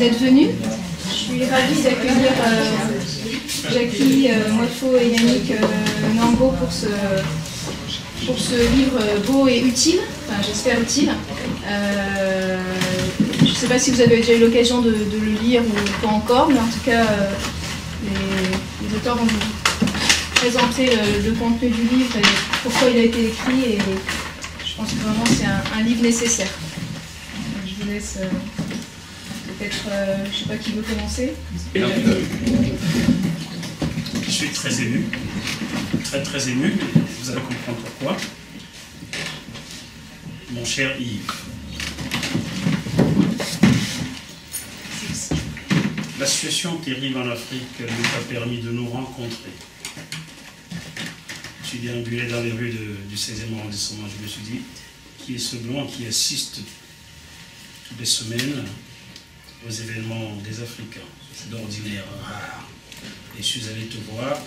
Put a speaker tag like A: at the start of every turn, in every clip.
A: d'être venus. Je suis ravie d'accueillir Jackie, Moifo et Yannick Nambo pour ce livre beau et utile, enfin j'espère utile. Je ne sais pas si vous avez déjà eu l'occasion de le lire ou pas encore, mais en tout cas les auteurs vont vous présenter le contenu du livre et pourquoi il a été écrit, et je pense que vraiment c'est un livre nécessaire. Donc, je vous laisse peut-être, je ne sais pas qui veut commencer.
B: Je suis très ému, très ému, vous allez comprendre pourquoi. Mon cher Yves, la situation terrible en Afrique nous a permis de nous rencontrer. Je déambulais dans les rues du 16e arrondissement, je me suis dit, qui est ce blanc qui assiste toutes les semaines aux événements des Africains? C'est d'ordinaire rare. Et je suis allé te voir,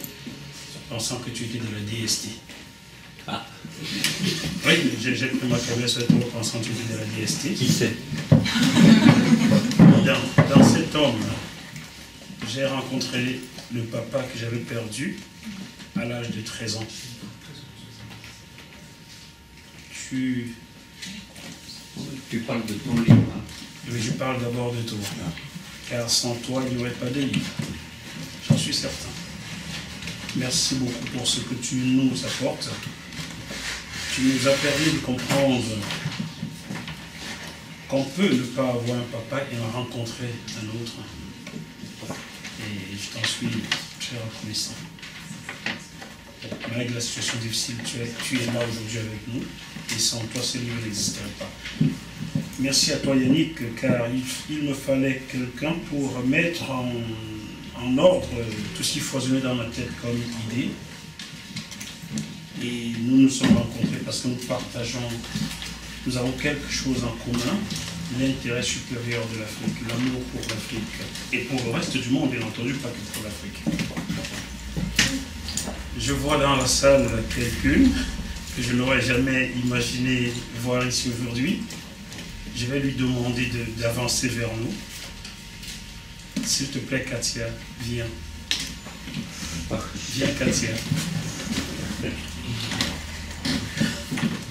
B: pensant que tu étais de la DST.
C: Ah.
B: Oui, j'ai pris ma caméra sur toi, pensant que tu étais de la DST.
C: Qui sait?
B: Dans cet homme, j'ai rencontré le papa que j'avais perdu à l'âge de 13 ans. Tu
C: parles de ton livre. Hein?
B: Oui, je parle d'abord de toi. Car sans toi, il n'y aurait pas de livre. J'en suis certain. Merci beaucoup pour ce que tu nous apportes. Tu nous as permis de comprendre qu'on peut ne pas avoir un papa et en rencontrer un autre. Et je t'en suis très reconnaissant. Malgré la situation difficile, tu es là aujourd'hui avec nous. Et sans toi, ce livre n'existerait pas. Merci à toi Yannick, car il me fallait quelqu'un pour mettre en ordre tout ce qui foisonnait dans ma tête comme idée. Et nous nous sommes rencontrés parce que nous avons quelque chose en commun, l'intérêt supérieur de l'Afrique, l'amour pour l'Afrique. Et pour le reste du monde, bien entendu, pas que pour l'Afrique. Je vois dans la salle quelqu'une que je n'aurais jamais imaginé voir ici aujourd'hui. Je vais lui demander d'avancer vers nous. S'il te plaît, Katia, viens. Viens, Katia.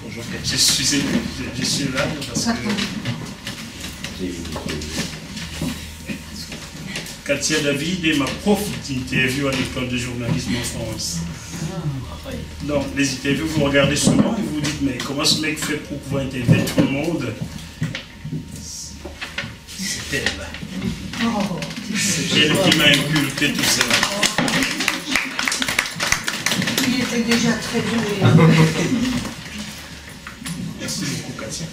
C: Bonjour,
B: Je suis là parce que Katia David est ma prof d'interview à l'école de journalisme en France. Donc, les interviews, vous regardez souvent et vous vous dites, mais comment ce mec fait pour pouvoir interviewer tout le monde? C'est elle. C'est elle qui m'a inculqué tout cela.
D: Il était déjà très doué.
B: Merci beaucoup, Katia.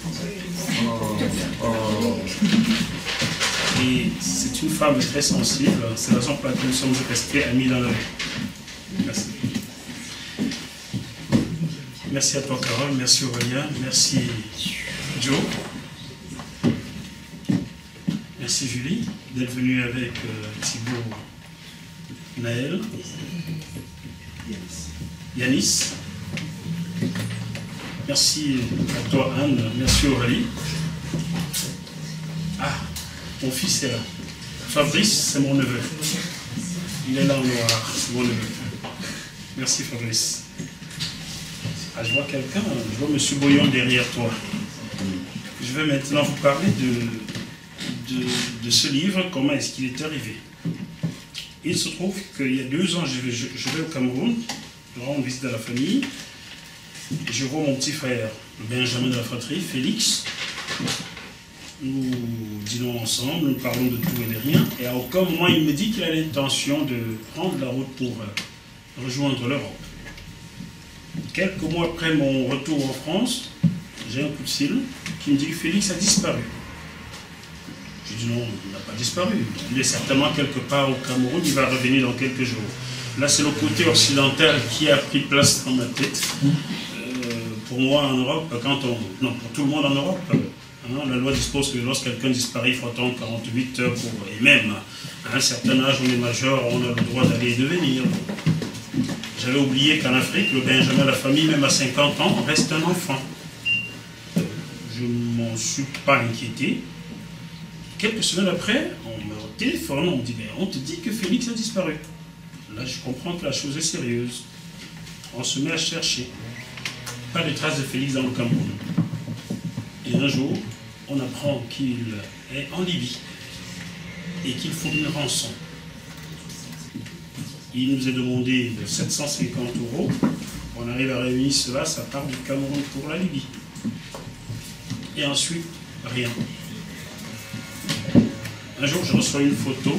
B: Et c'est une femme très sensible. C'est la raison pour laquelle nous sommes restés amis dans la vie. Merci. Merci à toi, Carole. Merci Aurélien. Merci Joe. Merci Julie d'être venue avec Thibaut, Naël, Yanis. Merci à toi Anne. Merci Aurélie. Ah, mon fils est là. Fabrice, c'est mon neveu. Il est là en noir, c'est mon neveu. Merci Fabrice. Ah, je vois quelqu'un, je vois M. Boyon derrière toi. Je vais maintenant vous parler de ce livre, comment est-ce qu'il est arrivé. Il se trouve qu'il y a 2 ans, je vais au Cameroun, je rends visite à la famille, et je vois mon petit frère, Benjamin de la fratrie, Félix. Nous dînons ensemble, nous parlons de tout et de rien, et à aucun moment il me dit qu'il a l'intention de prendre la route pour rejoindre l'Europe. Quelques mois après mon retour en France, j'ai un coup de fil qui me dit que Félix a disparu. Je dis non, il n'a pas disparu. Il est certainement quelque part au Cameroun, il va revenir dans quelques jours. Là, c'est le côté occidental qui a pris place dans ma tête. Pour moi, en Europe, non, pour tout le monde en Europe, la loi dispose que lorsque quelqu'un disparaît, il faut attendre 48 heures pour... Et même, à un certain âge, on est majeur, on a le droit d'aller et de venir. J'avais oublié qu'en Afrique, le Benjamin, la famille, même à 50 ans, reste un enfant. Je ne m'en suis pas inquiété. Quelques semaines après, on me téléphone, on me dit, mais on te dit que Félix a disparu. Là, je comprends que la chose est sérieuse. On se met à chercher. Pas de traces de Félix dans le Cameroun. Et un jour, on apprend qu'il est en Libye et qu'il faut une rançon. Il nous est demandé de 750 €. On arrive à réunir cela, ça part du Cameroun pour la Libye. Et ensuite, rien. Un jour, je reçois une photo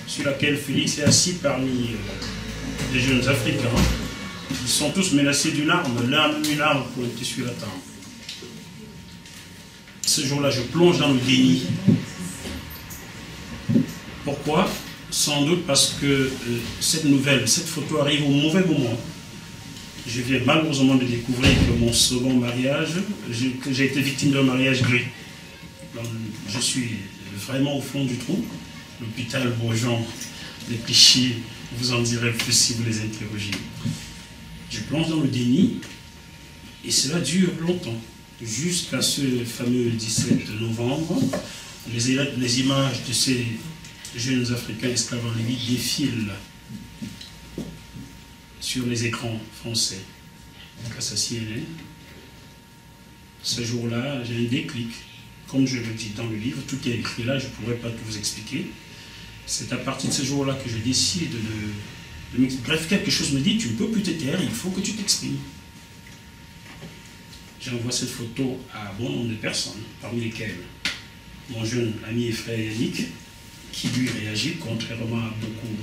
B: sur laquelle Félix est assis parmi des jeunes Africains. Ils sont tous menacés d'une arme, l'un a même une arme pour essuyer la tempe. Ce jour-là, je plonge dans le déni. Pourquoi? Sans doute parce que cette nouvelle, cette photo arrive au mauvais moment. Je viens malheureusement de découvrir que mon second mariage, que j'ai été victime d'un mariage gay. Donc, je suis vraiment au fond du trou. L'hôpital Beaujon, les Clichy, vous en direz plus si vous les interrogez. Je plonge dans le déni et cela dure longtemps. Jusqu'à ce fameux 17 novembre, les images de ces jeunes Africains esclaves en Libye défilent sur les écrans français. Grâce à CNN. Ce jour-là, j'ai un déclic. Comme je le dis dans le livre, tout est écrit là, je ne pourrais pas tout vous expliquer. C'est à partir de ce jour-là que je décide de bref, quelque chose me dit, tu ne peux plus te taire, il faut que tu t'exprimes. J'envoie cette photo à bon nombre de personnes, parmi lesquelles mon jeune ami et frère Yannick, qui lui réagit, contrairement à beaucoup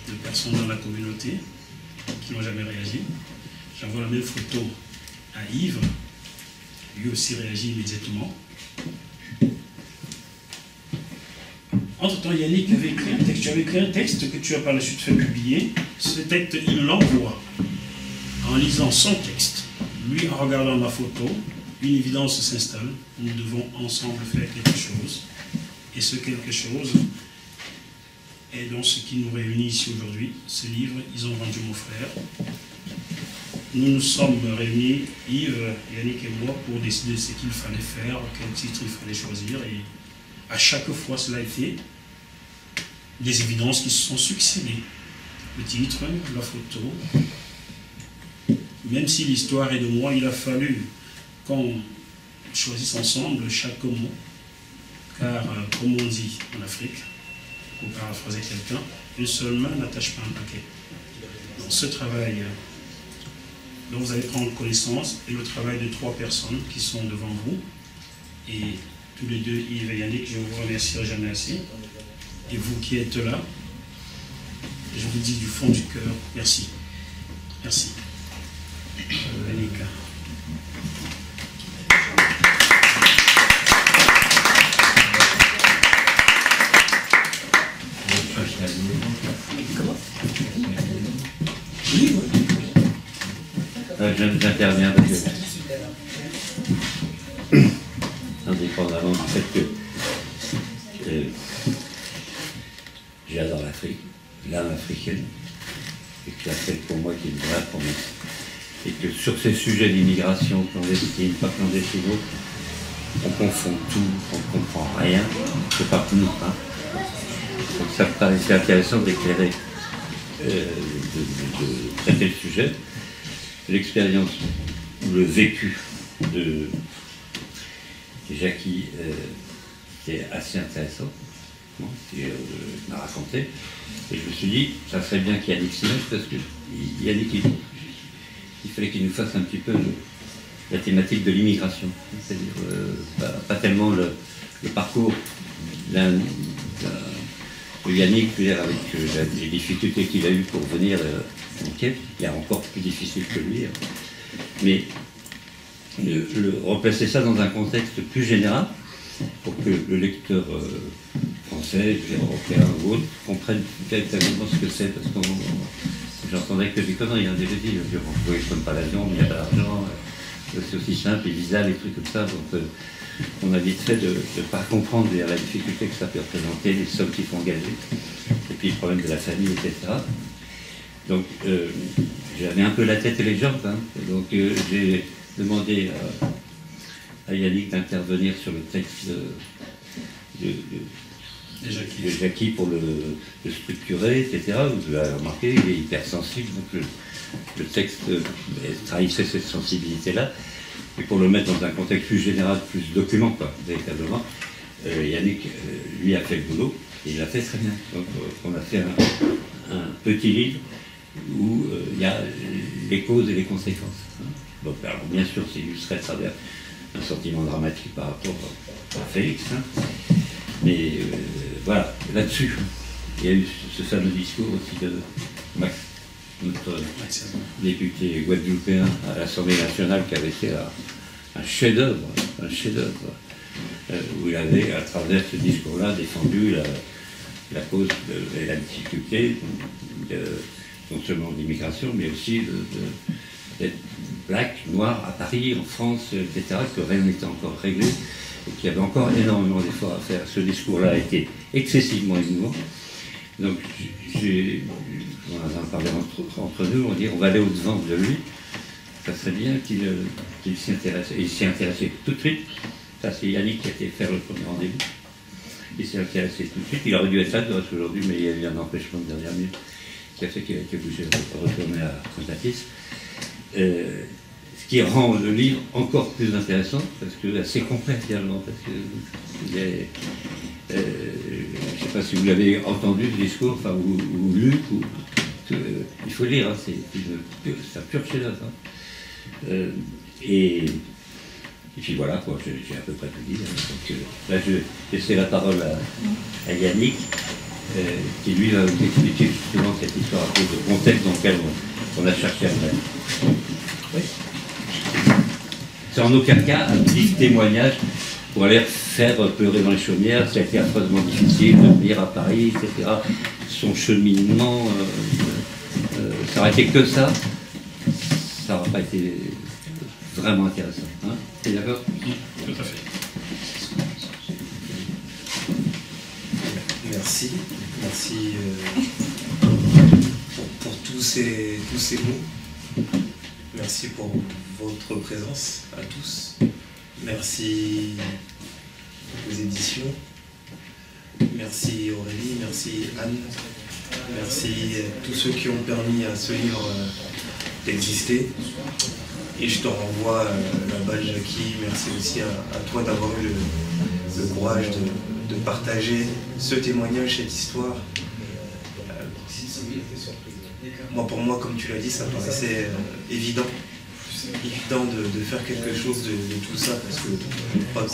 B: de personnes dans la communauté qui n'ont jamais réagi. J'envoie la même photo à Yves, lui aussi réagit immédiatement. Entre-temps, Yannick avait écrit un texte. Tu avais écrit un texte que tu as par la suite fait publier. Ce texte, il l'envoie en lisant son texte. Lui, en regardant ma photo, une évidence s'installe. Nous devons ensemble faire quelque chose. Et ce quelque chose est donc ce qui nous réunit ici aujourd'hui. Ce livre, ils ont vendu mon frère. Nous nous sommes réunis, Yves, Yannick et moi, pour décider ce qu'il fallait faire, quel titre il fallait choisir. Et à chaque fois, cela a été des évidences qui se sont succédées. Le titre, la photo. Même si l'histoire est de moi, il a fallu qu'on choisisse ensemble chaque mot. Car, comme on dit en Afrique, pour paraphraser quelqu'un, une seule main n'attache pas un paquet. Donc ce travail dont vous allez prendre connaissance est le travail de 3 personnes qui sont devant vous. Et tous les deux, Yves et Yannick, je vous remercierai jamais assez. Et vous qui êtes là, je vous dis du fond du cœur, merci. Merci. Yannick.
C: J'interviens parce que, indépendamment du fait que j'adore l'Afrique, l'âme africaine, et que c'est celle pour moi qui est une vraie promesse. Et que sur ces sujets d'immigration clandestine, pas clandestine, on confond tout, on ne comprend rien, c'est pas pour nous. Hein. Donc ça me paraissait intéressant d'éclairer, de traiter le sujet. L'expérience ou le vécu de Jackie qui est assez intéressant, qui m'a raconté. Et je me suis dit, ça serait bien qu'Yannick s'y mette, parce que Yannick, il fallait qu'il nous fasse un petit peu la thématique de l'immigration. C'est-à-dire, pas tellement le parcours de Yannick, avec les difficultés qu'il a eues pour venir en Kiev, il est encore plus difficile que lui. Mais replacer ça dans un contexte plus général, pour que le lecteur français, européen ou autre, comprenne véritablement ce que c'est, parce que j'entendais que des conneries, des bêtises, on ne prenne pas l'avion, il n'y a pas d'argent, c'est aussi simple, les visas, les trucs comme ça, donc on a vite fait de ne pas comprendre la difficulté que ça peut représenter, les sommes qu'il faut engager, et puis le problème de la famille, etc. Donc j'avais un peu la tête et les jambes, hein, donc j'ai demandé à Yannick d'intervenir sur le texte de Jackie pour le structurer, etc. Vous l'avez remarqué, il est hypersensible, donc le texte trahissait cette sensibilité-là. Et pour le mettre dans un contexte plus général, plus document, quoi, véritablement, Yannick, lui, a fait le boulot, et il l'a fait très bien. Donc on a fait un petit livre où il y a les causes et les conséquences. Donc, alors, bien sûr, c'est illustré à travers un sentiment dramatique par rapport à Félix, mais voilà, là-dessus, il y a eu ce fameux discours aussi de Max, notre député guadeloupéen à l'Assemblée nationale, qui avait fait un chef-d'œuvre, où il avait, à travers ce discours-là, défendu la cause et la difficulté, non seulement de l'immigration, mais aussi d'être black, noir à Paris, en France, etc., que rien n'était encore réglé, et qu'il y avait encore énormément d'efforts à faire. Ce discours-là a été excessivement émouvant. Donc, on en a parlé entre nous, on dit on va aller au-devant de lui, ça serait bien qu'il s'y intéresse. Et il s'y est intéressé tout de suite. Ça, c'est Yannick qui a été faire le premier rendez-vous. Il s'est intéressé tout de suite. Il aurait dû être là aujourd'hui, mais il y a eu un empêchement de dernière minute qui a fait qu'il a été obligé de retourner à Contatis. Ce qui rend le livre encore plus intéressant, parce que assez complet finalement, parce que je ne sais pas si vous l'avez entendu ce discours, enfin, ou lu, il faut le lire, c'est un pur chef-d'œuvre. Et puis voilà, quoi, j'ai à peu près tout dit. Donc, là, je laisse la parole à Yannick, qui lui va vous expliquer justement cette histoire un peu de contexte dans lequel on a cherché à faire. Oui. C'est en aucun cas un petit témoignage pour aller faire pleurer dans les chaumières. Ça a été affreusement difficile de venir à Paris, etc. Son cheminement, ça aurait été que ça n'aurait pas été vraiment intéressant. Hein, t'es d'accord?
B: Tout à fait.
E: Merci pour tous ces mots. Merci pour votre présence à tous. Merci aux éditions. Merci Aurélie, merci Anne. Merci à tous ceux qui ont permis à ce livre d'exister. Et je te renvoie la balle, Jackie. Merci aussi à toi d'avoir eu le courage de partager ce témoignage, cette histoire. Pour moi, comme tu l'as dit, ça paraissait évident de faire quelque chose de tout ça, parce que je crois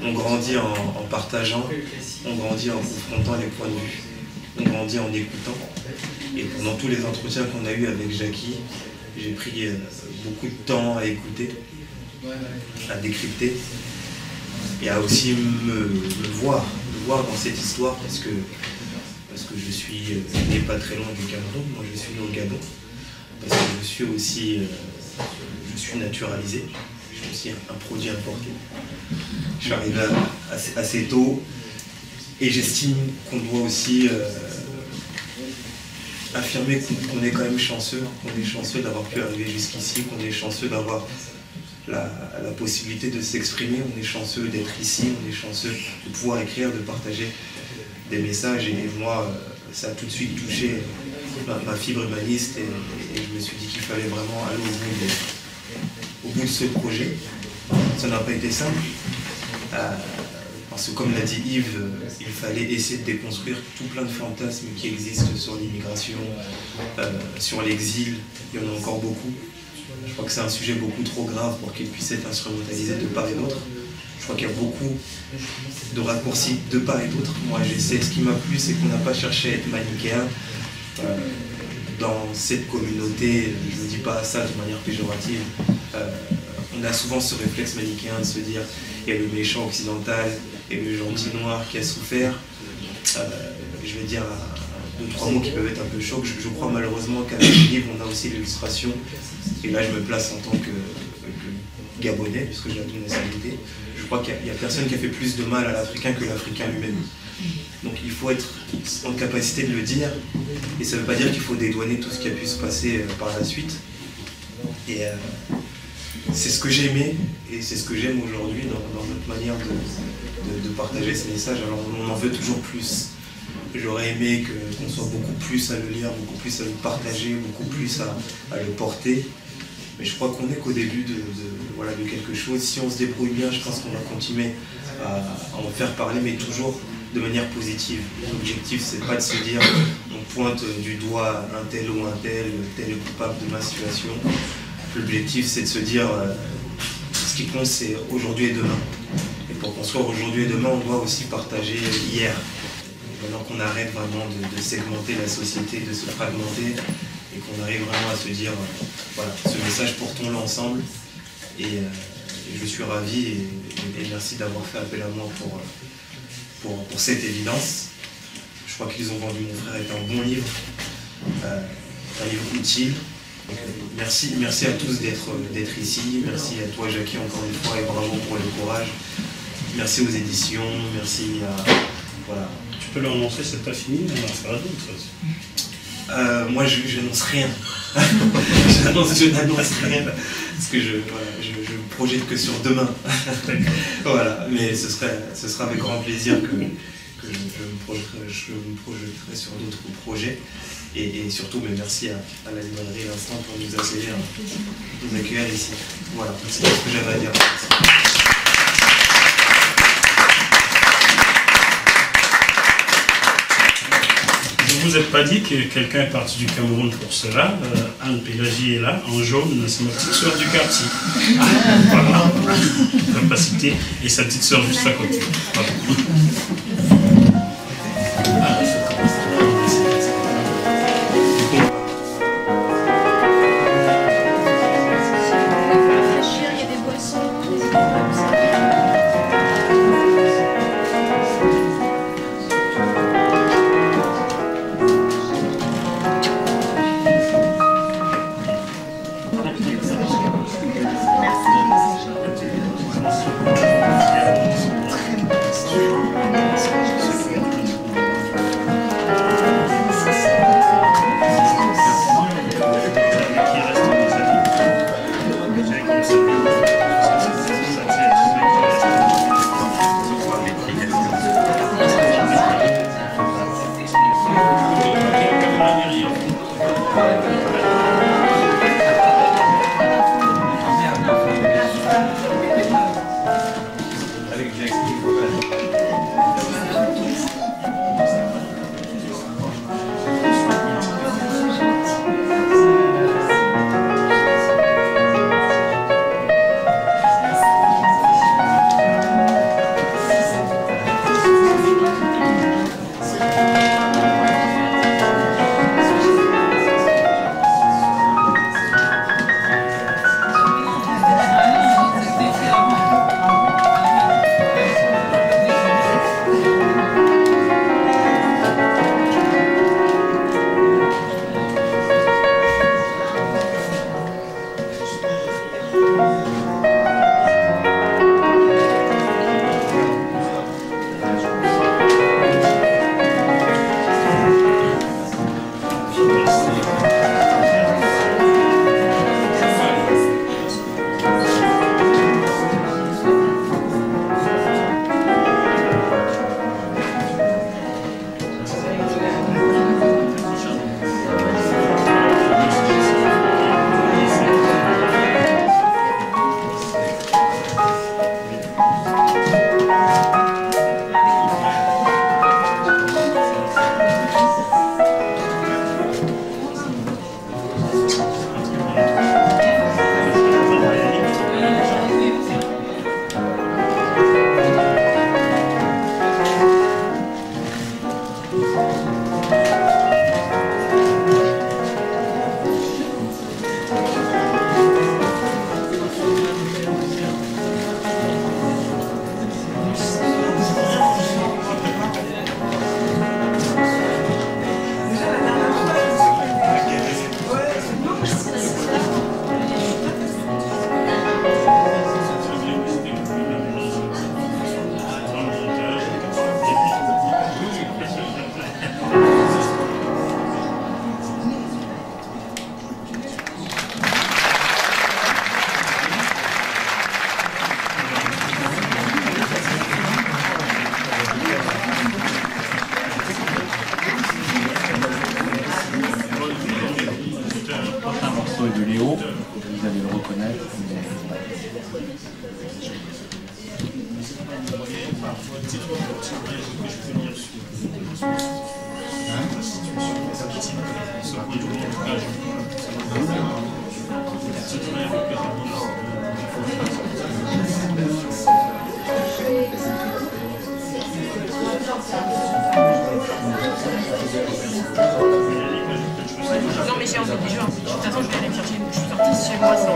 E: qu'on grandit en partageant, on grandit en confrontant les points de vue, on grandit en écoutant. Et pendant tous les entretiens qu'on a eus avec Jackie, j'ai pris beaucoup de temps à écouter, à décrypter, et à aussi me voir dans cette histoire, parce que je suis né pas très loin du Cameroun, moi je suis né au Gabon, parce que je suis aussi naturalisé, je suis aussi un produit importé. Je suis arrivé assez tôt, et j'estime qu'on doit aussi affirmer qu'on est quand même chanceux, d'avoir pu arriver jusqu'ici, qu'on est chanceux d'avoir la possibilité de s'exprimer, on est chanceux d'être ici, on est chanceux de pouvoir écrire, de partager des messages. Et moi, ça a tout de suite touché ma fibre humaniste, et je me suis dit qu'il fallait vraiment aller au bout de ce projet. Ça n'a pas été simple, parce que comme l'a dit Yves, il fallait essayer de déconstruire tout plein de fantasmes qui existent sur l'immigration, sur l'exil. Il y en a encore beaucoup. Je crois que c'est un sujet beaucoup trop grave pour qu'il puisse être instrumentalisé de part et d'autre. Je crois qu'il y a beaucoup de raccourcis de part et d'autre. Moi, j'essaie. Ce qui m'a plu, c'est qu'on n'a pas cherché à être manichéen dans cette communauté. Je ne dis pas ça de manière péjorative. On a souvent ce réflexe manichéen de se dire il y a le méchant occidental et le gentil noir qui a souffert. Je vais dire deux, trois mots qui peuvent être un peu chocs. Je crois malheureusement qu'avec le livre, on a aussi l'illustration. Et là, je me place en tant que Gabonais, puisque j'ai la double nationalité. Je crois qu'il n'y a personne qui a fait plus de mal à l'Africain que l'Africain lui-même. Donc il faut être en capacité de le dire. Et ça ne veut pas dire qu'il faut dédouaner tout ce qui a pu se passer par la suite. Et c'est ce que j'aimais, et c'est ce que j'aime aujourd'hui dans notre manière de partager ce message. Alors on en veut toujours plus. J'aurais aimé qu'on soit beaucoup plus à le lire, beaucoup plus à le partager, beaucoup plus à le porter. Mais je crois qu'on n'est qu'au début de quelque chose. Si on se débrouille bien, je pense qu'on va continuer à en faire parler, mais toujours de manière positive. L'objectif, c'est pas de se dire on pointe du doigt un tel ou un tel est coupable de ma situation. L'objectif, c'est de se dire ce qui compte, c'est aujourd'hui et demain. Et pour construire aujourd'hui et demain, on doit aussi partager hier. Maintenant qu'on arrête vraiment de segmenter la société, de se fragmenter, et qu'on arrive vraiment à se dire, voilà, ce message, portons-le ensemble. Et je suis ravi et merci d'avoir fait appel à moi pour cette évidence. Je crois qu'ils ont vendu Mon frère est un bon livre, un livre utile. Donc, merci à tous d'être ici. Merci à toi, Jackie, encore une fois, et bravo pour le courage. Merci aux éditions, merci à... Voilà.
B: Tu peux leur annoncer, c'est pas fini, on en fera d'autres.
E: Moi, je n'annonce rien. je n'annonce rien, parce que je me projette que sur demain. Voilà, mais ce sera avec grand plaisir que je me projetterai sur d'autres projets. Et surtout, mais merci à la librairie L'Instant pour nous accueillir ici. Voilà, c'est tout ce que j'avais à dire.
B: Je ne vous ai pas dit que quelqu'un est parti du Cameroun pour cela. Anne Pélagie est là, en jaune, c'est ma petite soeur du quartier. Voilà, je ne vais pas citer, et sa petite soeur juste à côté. Voilà.
A: Il y a des boissons.
F: photo est de Léo, vous allez le reconnaître.
G: Non mais j'ai envie de jouer. De toute façon je vais aller me chercher. Je suis sortie chez moi sans.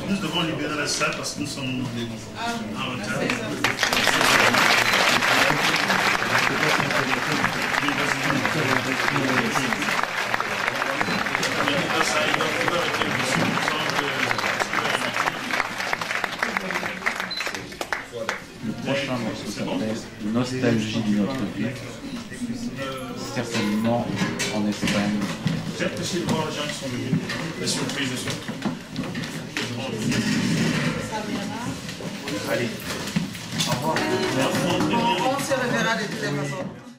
B: Nous devons libérer la salle parce que nous sommes en retard.
F: Le prochain morceau s'appelle Nostalgie d'une autre vie, certainement en Espagne.
B: Peut-être que c'est voir les gens qui sont venus, la surprise de surtout.
E: Allez.
D: On se reverra de toutes les façons.